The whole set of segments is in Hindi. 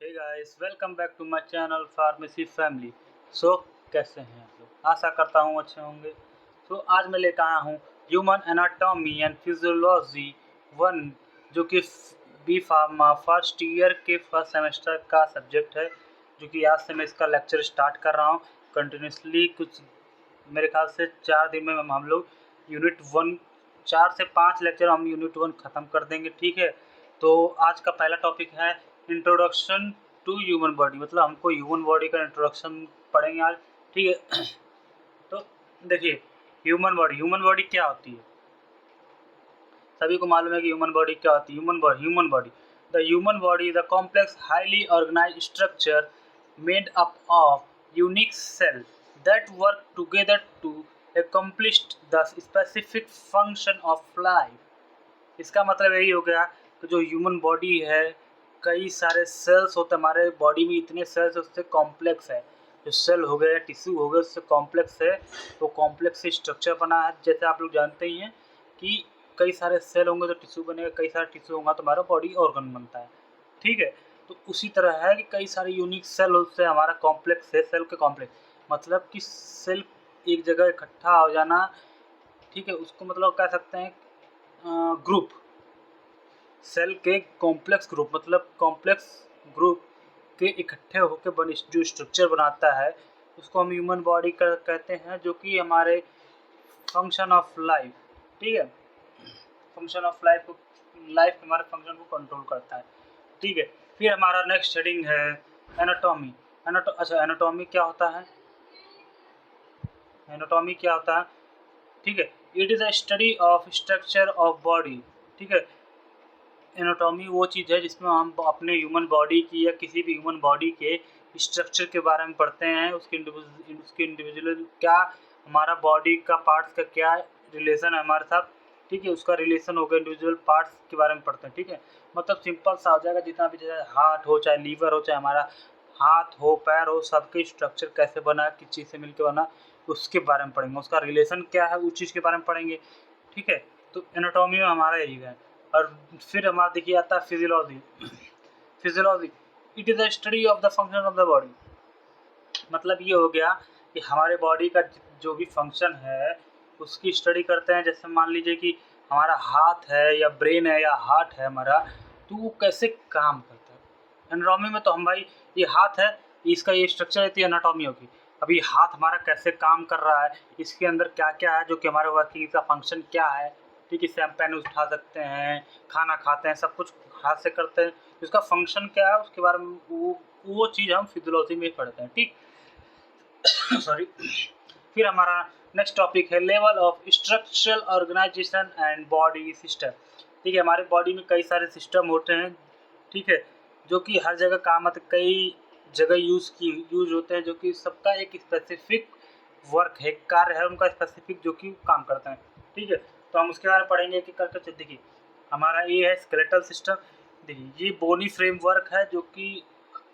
Hey guys, welcome back to my channel pharmacy family. So कैसे हैं आप लोग? आशा करता हूँ अच्छे होंगे। आज मैं लेकर आया हूँ human anatomy and physiology one, जो कि बी फार्मा फर्स्ट ईयर के फर्स्ट सेमेस्टर का सब्जेक्ट है। जो कि आज से मैं इसका लेक्चर स्टार्ट कर रहा हूँ कंटिन्यूसली। कुछ मेरे ख्याल से 4 दिन में हम लोग यूनिट 1, 4 से 5 लेक्चर हम यूनिट 1 ख़त्म कर देंगे। ठीक है, तो आज का पहला टॉपिक है इंट्रोडक्शन टू ह्यूमन बॉडी। मतलब हमको ह्यूमन बॉडी का इंट्रोडक्शन पढ़ेंगे आज। ठीक है तो देखिए, ह्यूमन बॉडी क्या होती है? सभी को मालूम है कि ह्यूमन बॉडी क्या होती है। Human body the human body is a complex highly organised structure made up of unique cell that work together to accomplish the specific function of life। इसका मतलब यही हो गया कि जो ह्यूमन बॉडी है, कई सारे सेल्स होते हैं हमारे बॉडी में। इतने सेल्स उससे कॉम्प्लेक्स है। जो सेल हो गए, टिश्यू हो गए, उससे कॉम्प्लेक्स है। तो कॉम्प्लेक्स स्ट्रक्चर बना है। जैसे आप लोग जानते ही हैं कि कई सारे सेल होंगे तो टिश्यू बनेगा, कई सारे टिश्यू होगा तो हमारा बॉडी ऑर्गन बनता है। ठीक है, तो उसी तरह है कि कई सारे यूनिक सेल उससे हमारा कॉम्प्लेक्स है। सेल के कॉम्प्लेक्स मतलब कि सेल एक जगह इकट्ठा हो जाना। ठीक है, उसको मतलब कह सकते हैं ग्रुप। सेल के कॉम्प्लेक्स ग्रुप मतलब कॉम्प्लेक्स ग्रुप के इकट्ठे होकर बने जो स्ट्रक्चर बनाता है उसको हम ह्यूमन बॉडी का कहते हैं, जो कि हमारे फंक्शन ऑफ लाइफ। ठीक है, फंक्शन ऑफ लाइफ हमारे फंक्शन को कंट्रोल करता है। ठीक है, फिर हमारा नेक्स्ट हेडिंग है एनाटॉमी। एनाटॉमी क्या होता है? एनाटॉमी क्या होता है? ठीक है, it is a study of structure of body. ठीक है, एनाटॉमी वो चीज़ है जिसमें हम अपने ह्यूमन बॉडी की या किसी भी ह्यूमन बॉडी के स्ट्रक्चर के बारे में पढ़ते हैं। उसके इंडिविजुअल क्या, हमारा बॉडी का पार्ट्स का क्या रिलेशन है हमारे साथ। ठीक है, उसका रिलेशन हो गया, इंडिविजुअल पार्ट्स के बारे में पढ़ते हैं। ठीक है, मतलब सिंपल सा हो जाएगा। जितना भी, जैसे हार्ट हो, चाहे लीवर हो, चाहे हमारा हाथ हो, पैर हो, सबके स्ट्रक्चर कैसे बना, किस चीज़ से मिलकर बना, उसके बारे में पढ़ेंगे। उसका रिलेशन क्या है, उस चीज़ के बारे में पढ़ेंगे। ठीक है, तो एनाटॉमी में हमारा यही है। और फिर हमारा देखिए आता है physiology. It is a study of the function of the body. मतलब ये हो गया कि हमारे बॉडी का जो भी फंक्शन है उसकी स्टडी करते हैं। जैसे मान लीजिए कि हमारा हाथ है या ब्रेन है या हार्ट है हमारा, तो वो कैसे काम करता है। एनाटॉमी में तो हम भाई, ये हाथ है, इसका ये स्ट्रक्चर है, एनाटॉमी होगी। अभी हाथ हमारा कैसे काम कर रहा है, इसके अंदर क्या क्या है, जो कि हमारे वर्किंग का फंक्शन क्या है। ठीक है, इससे हम पेन उठा सकते हैं, खाना खाते हैं, सब कुछ हाथ से करते हैं। इसका फंक्शन क्या है उसके बारे में वो चीज़ हम फिजियोलॉजी में पढ़ते हैं। ठीक सॉरी। फिर हमारा नेक्स्ट टॉपिक है level of structural organisation and body system. ठीक है, हमारे बॉडी में कई सारे सिस्टम होते हैं। ठीक है, जो कि हर जगह काम आते, कई जगह यूज होते हैं, जो कि सबका एक स्पेसिफिक वर्क है, कार्य है उनका स्पेसिफिक, जो कि काम करते हैं। ठीक है, तो हम उसके बारे में पढ़ेंगे कि करके। देखिए, हमारा ये है स्केलेटल सिस्टम। देखिए, ये बोनी फ्रेमवर्क है जो कि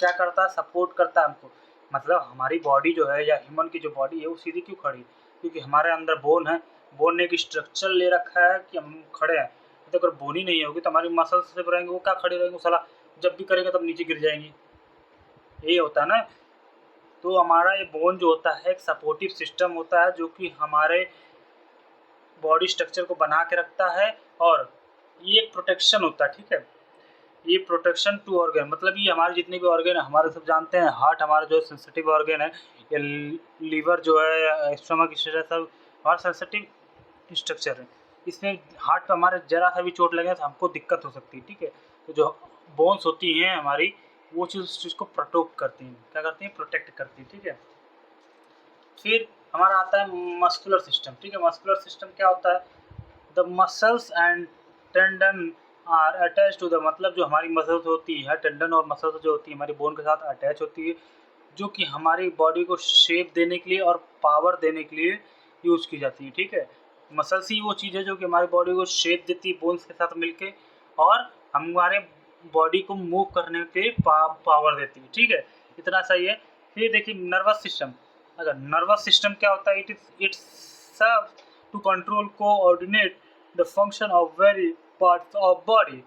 क्या करता है, सपोर्ट करता है हमको। मतलब हमारी बॉडी जो है या ह्यूमन की जो बॉडी है वो सीधी क्यों खड़ी है? क्योंकि हमारे अंदर बोन है। बोन ने एक स्ट्रक्चर ले रखा है कि हम खड़े हैं। तो अगर बोन ही नहीं होगी तो हमारी मसल्स से रहेंगे, वो क्या खड़े रहेंगे, साला जब भी करेंगे तब नीचे गिर जाएंगी। ये होता है ना। तो हमारा ये बोन जो होता है एक सपोर्टिव सिस्टम होता है, जो कि हमारे बॉडी स्ट्रक्चर को बना के रखता है। और ये एक प्रोटेक्शन होता है। ठीक है, ये प्रोटेक्शन टू ऑर्गन, मतलब ये हमारे जितने भी ऑर्गन है, हमारे सब जानते हैं हार्ट हमारा जो सेंसिटिव ऑर्गन है, या लीवर जो है, स्टमक, सब हमारा सेंसिटिव स्ट्रक्चर है। इसमें हार्ट पे हमारे जरा सा भी चोट लगे तो हमको दिक्कत हो सकती है। ठीक है, तो जो बोन्स होती हैं हमारी, वो चीज़ उस चीज़ को प्रोटेक्ट करती हैं। क्या करती हैं? प्रोटेक्ट करती हैं। ठीक है, फिर हमारा आता है मस्कुलर सिस्टम। ठीक है, मस्कुलर सिस्टम क्या होता है? The muscles and tendon are attach to the, मतलब जो हमारी मसल्स होती है, टेंडन और मसल्स जो होती है हमारी बोन के साथ अटैच होती है, जो कि हमारी बॉडी को शेप देने के लिए और पावर देने के लिए यूज़ की जाती है। ठीक है, मसल्स ही वो चीज़ है जो कि हमारी बॉडी को शेप देती है बोन्स के साथ मिलके, और हमारे बॉडी को मूव करने के पावर देती है। ठीक है, इतना सही है। फिर देखिए नर्वस सिस्टम। अगर नर्वस सिस्टम क्या होता है? It's serve to control coordinate the function of very parts of body.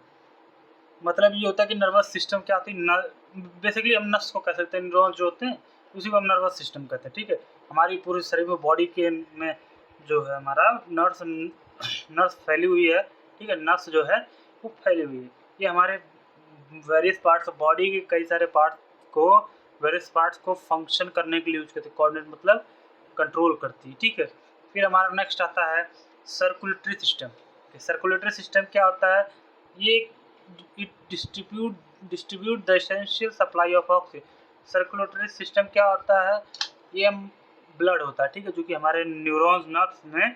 मतलब ये होता है कि नर्वस सिस्टम क्या होती है? बेसिकली हम नर्व्स को कह सकते हैं, न्यूरॉन्स जो होते हैं उसी को हम नर्वस सिस्टम कहते हैं, ठीक है। हमारी पूरे शरीर में, बॉडी के में जो है हमारा नर्व्स फैली हुई है, ठीक है। नर्व्स जो है वो फैली हुई है, ये हमारे वेरियस पार्ट्स ऑफ बॉडी के कई सारे वेरियस पार्ट्स को फंक्शन करने के लिए यूज करते हैं। कोऑर्डिनेट मतलब कंट्रोल करती है, ठीक है। फिर हमारा नेक्स्ट आता है सर्कुलेटरी सिस्टम। सर्कुलेटरी सिस्टम क्या होता है? ये it distribute the essential supply of oxygen. Circulatory system क्या होता है? ये ब्लड होता है, ठीक है, जो कि हमारे न्यूरॉन्स नर्व्स में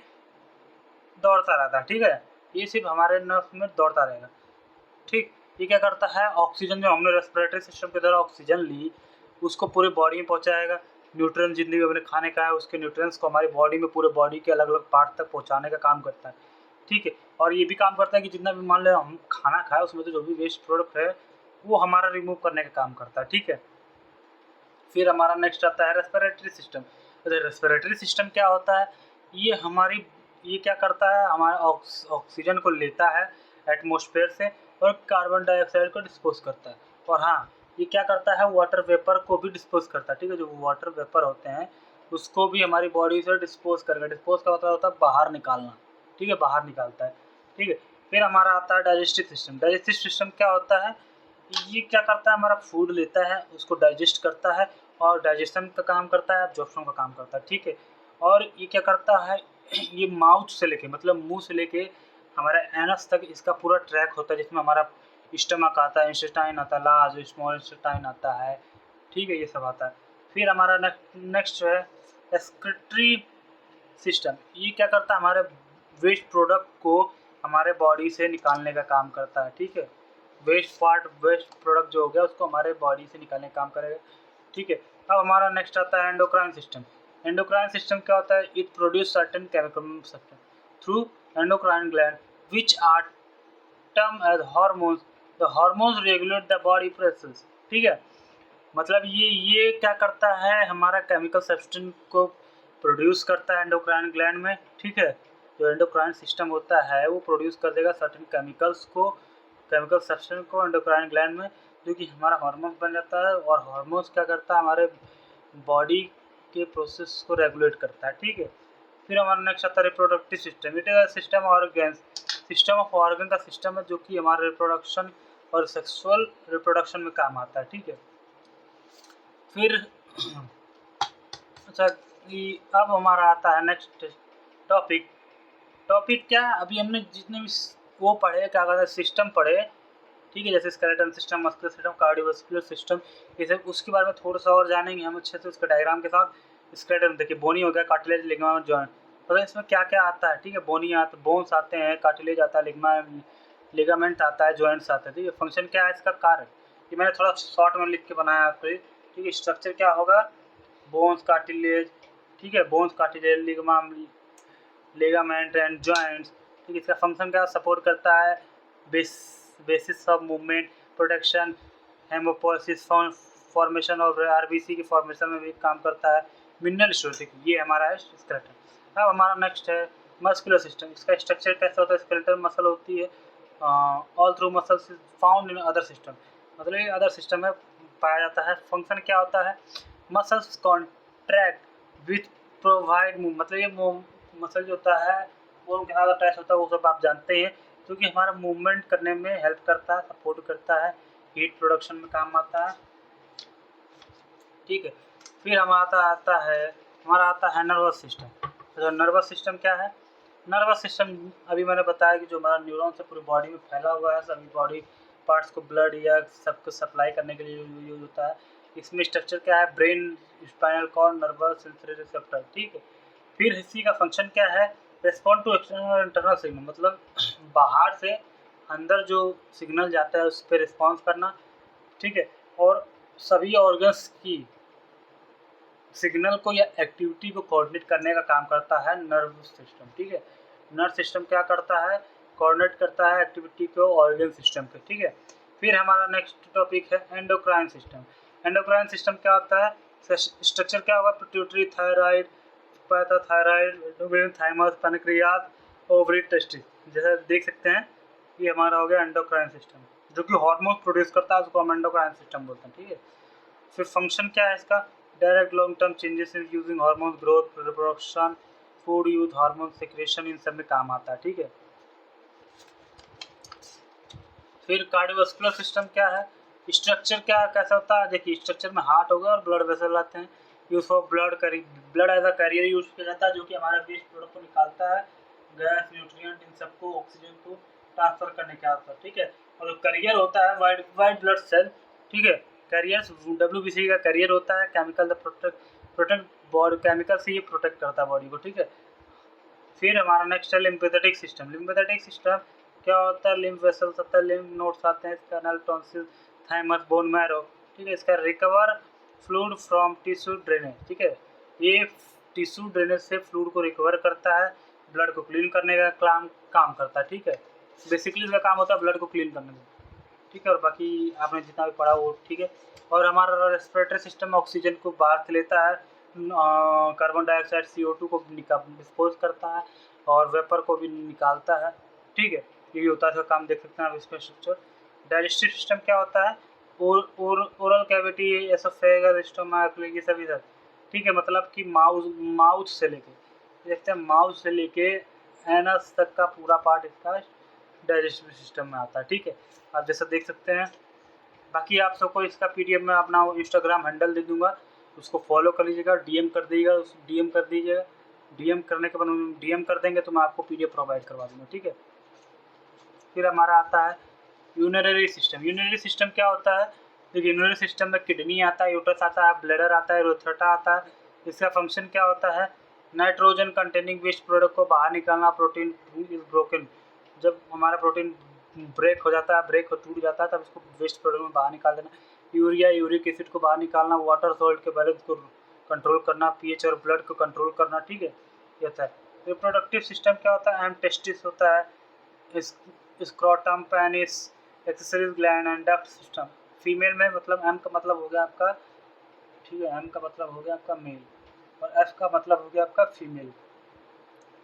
दौड़ता रहता है, ठीक है। ये सिर्फ हमारे नर्व्स में दौड़ता रहेगा, ठीक। ये क्या करता है? ऑक्सीजन जो हमने रेस्पिरेटरी सिस्टम के द्वारा ऑक्सीजन ली उसको पूरे बॉडी में पहुंचाएगा। न्यूट्रिएंट्स जितने भी अपने खाने का है उसके न्यूट्रिएंट्स को हमारी बॉडी में, पूरे बॉडी के अलग अलग पार्ट तक पहुंचाने का काम करता है, ठीक है। और ये भी काम करता है कि जितना भी मान लो हम खाना खाए उसमें तो जो भी वेस्ट प्रोडक्ट है वो हमारा रिमूव करने का काम करता है, ठीक है। फिर हमारा नेक्स्ट आता है रेस्पिरेटरी सिस्टम। रेस्पिरेटरी सिस्टम क्या होता है? ये क्या करता है? हमारे ऑक्सीजन को लेता है एटमॉस्फेयर से और कार्बन डाइऑक्साइड को डिस्पोज करता है। और हाँ, ये क्या करता है? वाटर वेपर को भी डिस्पोज करता है, ठीक है। जो वाटर वेपर होते हैं उसको भी हमारी बॉडी से डिस्पोज करेगा। डिस्पोज का मतलब होता है बाहर निकालना, ठीक है, बाहर निकालता है, ठीक है। फिर हमारा आता है डाइजेस्टिव सिस्टम। डाइजेस्टिव सिस्टम क्या होता है? ये क्या करता है? हमारा फूड लेता है, उसको डाइजेस्ट करता है और डाइजेशन का काम करता है, एब्जॉर्प्शन का काम करता है, ठीक है। और ये क्या करता है? ये माउथ से लेके, मतलब मुंह से लेके हमारे एनस तक इसका पूरा ट्रैक होता है, जिसमें हमारा स्टमक आता है, इंटेस्टाइन आता है, लार्ज स्मॉल इंटेस्टाइन आता है, ठीक है, ये सब आता है। फिर हमारा नेक्स्ट जो है एक्सक्रीटरी सिस्टम। ये क्या करता है? हमारे वेस्ट प्रोडक्ट को हमारे बॉडी से निकालने का काम करता है, ठीक है। वेस्ट प्रोडक्ट जो हो गया उसको हमारे बॉडी से निकालने का काम करेगा, ठीक है। अब हमारा नेक्स्ट आता है एंडोक्राइन सिस्टम। एंडोक्राइन सिस्टम क्या होता है? It produce certain chemical substance through endocrine gland which are term as hormones. The hormones regulate the body process, ठीक है। मतलब ये क्या करता है? हमारा केमिकल सब्सटेंस को प्रोड्यूस करता है एंडोक्राइन ग्लैंड में, ठीक है। जो एंडोक्राइन सिस्टम होता है वो प्रोड्यूस कर देगा सर्टेन केमिकल सब्सटेंस को एंडोक्राइन ग्लैंड में, जो कि हमारा हार्मोन बन जाता है। और हार्मोन्स क्या करता है? हमारे बॉडी के प्रोसेस को रेगुलेट करता है, ठीक है। फिर हमारा नेक्स्ट आता है reproductive system. It is system of organ का सिस्टम है जो कि हमारे रिप्रोडक्शन और सेक्सुअल रिप्रोडक्शन में काम आता है, ठीक है। फिर अच्छा, अब हमारा आता है नेक्स्ट टॉपिक क्या? अभी हमने जितने भी वो पढ़े, क्या कहते हैं, सिस्टम पढ़े, ठीक है, जैसे skeleton system, muscular system, cardiovascular system, ये सब उसके बारे में थोड़ा सा और जानेंगे हम अच्छे से उसके डायग्राम के साथ। स्केलेटन देखिए, बोनी हो गया, कार्टिलेज, लिगामेंट, जॉइंट, तो इसमें क्या क्या आता है, ठीक है। बोन्स आते हैं, कार्टिलेज आता है, लिगामेंट आता है, जॉइंट्स आते हैं, ठीक है। फंक्शन क्या है इसका? कार्य। ये मैंने थोड़ा शॉर्ट में लिख के बनाया आपके लिए, ठीक है। स्ट्रक्चर क्या होगा? बोन्स, कार्टिलेज, ठीक है, bones, cartilage, ligament and joints, ठीक है। इसका फंक्शन क्या? सपोर्ट करता है basis of movement, protection, hemopoiesis, formation of RBC की फॉर्मेशन में भी काम करता है, मिनरल स्टोरेज। ये हमारा है स्केलेटन। अब हमारा नेक्स्ट है मस्कुलर सिस्टम। इसका स्ट्रक्चर कैसा होता है? स्केलेटल मसल होती है, all through muscles found in other system, मतलब ये अदर सिस्टम में पाया जाता है। फंक्शन क्या होता है? Muscles contract with provide move, मतलब ये मसल जो होता है वो उनके साथ अटैच होता है, वो सब आप जानते हैं, क्योंकि हमारा मूवमेंट करने में हेल्प करता है, सपोर्ट करता है, हीट प्रोडक्शन में काम आता है, ठीक है। फिर हमारा आता है नर्वस सिस्टम। तो नर्वस सिस्टम क्या है? नर्वस सिस्टम अभी मैंने बताया कि जो हमारा न्यूरॉन से पूरी बॉडी में फैला हुआ है, सभी बॉडी पार्ट्स को ब्लड या सबको सप्लाई करने के लिए यूज होता है। इसमें स्ट्रक्चर क्या है? Brain, spinal cord, nervous, sensory receptor, ठीक है। फिर इसी का फंक्शन क्या है? रेस्पॉन्ड टू एक्सटर्नल और इंटरनल सिग्नल, मतलब बाहर से अंदर जो सिग्नल जाता है उस पर रिस्पॉन्स करना, ठीक है। और सभी ऑर्गन्स की सिग्नल को या एक्टिविटी को कोऑर्डिनेट करने का काम करता है नर्व सिस्टम, ठीक है। नर्व सिस्टम क्या करता है? कोऑर्डिनेट करता है एक्टिविटी को ऑर्गन सिस्टम के, ठीक है। फिर हमारा नेक्स्ट टॉपिक है एंडोक्राइन सिस्टम। एंडोक्राइन सिस्टम क्या होता है? स्ट्रक्चर क्या होगा? Pituitary, thyroid, parathyroid, thymus, pancreas, ovary, testis, जैसे देख सकते हैं। ये हमारा हो गया एंडोक्राइन सिस्टम। जो कि हार्मोन प्रोड्यूस करता है, उसको हम एंडोक्राइन सिस्टम बोलते हैं। ठीक है, फिर फंक्शन क्या है इसका, direct long term changes in using hormone, growth, reproduction, food use, hormone secretion, इन सब में काम आता है। ठीक है, फिर कार्डियोवास्कुलर सिस्टम क्या है, स्ट्रक्चर क्या कैसा होता है, देखिए स्ट्रक्चर में हार्ट होगा और ब्लड वेसल आते हैं। Use for blood as a carrier use किया जाता है, जो कि हमारा वेस्ट प्रोडक्ट को निकालता है, गैस, न्यूट्रिएंट, इन सबको, ऑक्सीजन को ट्रांसफर करने के आता है। ठीक है, और जो कैरियर होता है वाइट ब्लड सेल, ठीक है, कैरियर WBC का कैरियर होता है, केमिकल प्रोटेक्ट बॉडी, केमिकल से ये प्रोटेक्ट करता है बॉडी को। ठीक है, फिर हमारा नेक्स्ट है लिम्फेटिक सिस्टम। लिम्फेटिक सिस्टम क्या होता है, लिम्फ वेसल्स होता है, लिम्फ नोड्स आते हैं, स्कैनल, टॉन्सिल, थाइमस, बोन मैरो। ठीक है, इसका recover fluid from tissue drainage. ठीक है, ये टिश्यू ड्रेनेज से फ्लूइड को रिकवर करता है, ब्लड को क्लीन करने का काम करता है। ठीक है, बेसिकली इसका काम होता है ब्लड को क्लीन करने का। ठीक है, और बाकी आपने जितना भी पढ़ा वो ठीक है। और हमारा रेस्पिरेटरी सिस्टम ऑक्सीजन को बाहर से लेता है, कार्बन डाइऑक्साइड CO2 को डिस्पोज करता है, और वेपर को भी निकालता है। ठीक है, ये होता है इसका काम, देख सकते हैं आप इसका स्ट्रक्चर। डाइजेस्टिव सिस्टम क्या होता है, ओरल कैविटी, एसोफेगस, स्टमक, ये सभी सब। ठीक है, मतलब कि माउथ से लेके, देखते हैं माउथ से लेके एनस तक का पूरा पार्ट इसका डाइजेस्टिव सिस्टम में आता है। ठीक है, आप जैसा देख सकते हैं। बाकी आप सबको इसका PDF में अपना इंस्टाग्राम हैंडल दे दूंगा, उसको फॉलो कर लीजिएगा, DM कर दीजिएगा, DM कर दीजिएगा। DM करने के बाद DM कर देंगे तो मैं आपको PDF प्रोवाइड करवा दूंगा। ठीक है, फिर हमारा आता है यूरिनरी सिस्टम। यूरिनरी सिस्टम क्या होता है, देखिए यूरिनरी सिस्टम में किडनी आता है, यूट्रस आता है, ब्लैडर आता है, रोथेटा आता है। इसका फंक्शन क्या होता है, नाइट्रोजन कंटेनिंग वेस्ट प्रोडक्ट को बाहर निकालना, प्रोटीन इज ब्रोकन, जब हमारा प्रोटीन ब्रेक हो जाता है, टूट जाता है, तब इसको वेस्ट प्रोडक्ट में बाहर निकाल देना। यूरिया, यूरिक एसिड को बाहर निकालना, वाटर सॉल्ट के बैलेंस को कंट्रोल करना, पीएच और ब्लड को कंट्रोल करना। ठीक है, ये होता है। रिप्रोडक्टिव सिस्टम क्या होता है, टेस्टिस होता है, scrotum, penis, accessories gland and duct system. Female में मतलब M का मतलब हो गया आपका, ठीक है, M का मतलब हो गया आपका मेल, और F का मतलब हो गया आपका फीमेल।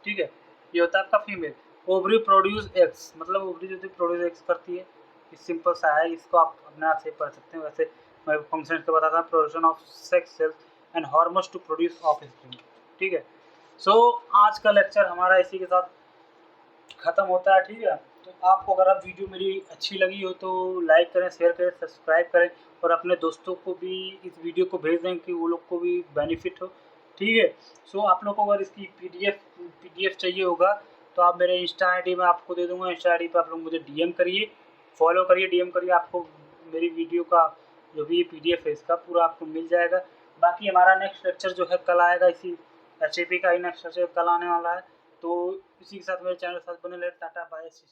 ठीक है, ये होता है आपका फीमेल। ओवरी प्रोड्यूस एग्स, मतलब ओवरी जो प्रोड्यूस एग्स करती है, इस सिंपल सा है, इसको आप अपने आप से पढ़ सकते हैं। वैसे मैं फंक्शन को बताता हूँ, production of sex cells and hormones to produce offspring. ठीक है, सो आज का लेक्चर हमारा इसी के साथ ख़त्म होता है। ठीक है, तो आपको अगर आप वीडियो मेरी अच्छी लगी हो तो लाइक करें, शेयर करें, सब्सक्राइब करें, और अपने दोस्तों को भी इस वीडियो को भेज दें कि वो लोग को भी बेनिफिट हो। ठीक है, सो आप लोग को अगर इसकी PDF चाहिए होगा तो आप मेरे इंस्टा ID में आपको दे दूँगा, इंस्टा ID पे आप लोग मुझे DM करिए, फॉलो करिए, DM करिए, आपको मेरी वीडियो का जो भी PDF है इसका पूरा आपको मिल जाएगा। बाकी हमारा नेक्स्ट लेक्चर जो है कल आएगा, इसी HAP का ही नेक्स्ट लेक्चर कल आने वाला है। तो इसी के साथ मेरे चैनल के साथ बने रहे। टाटा बाय, सी।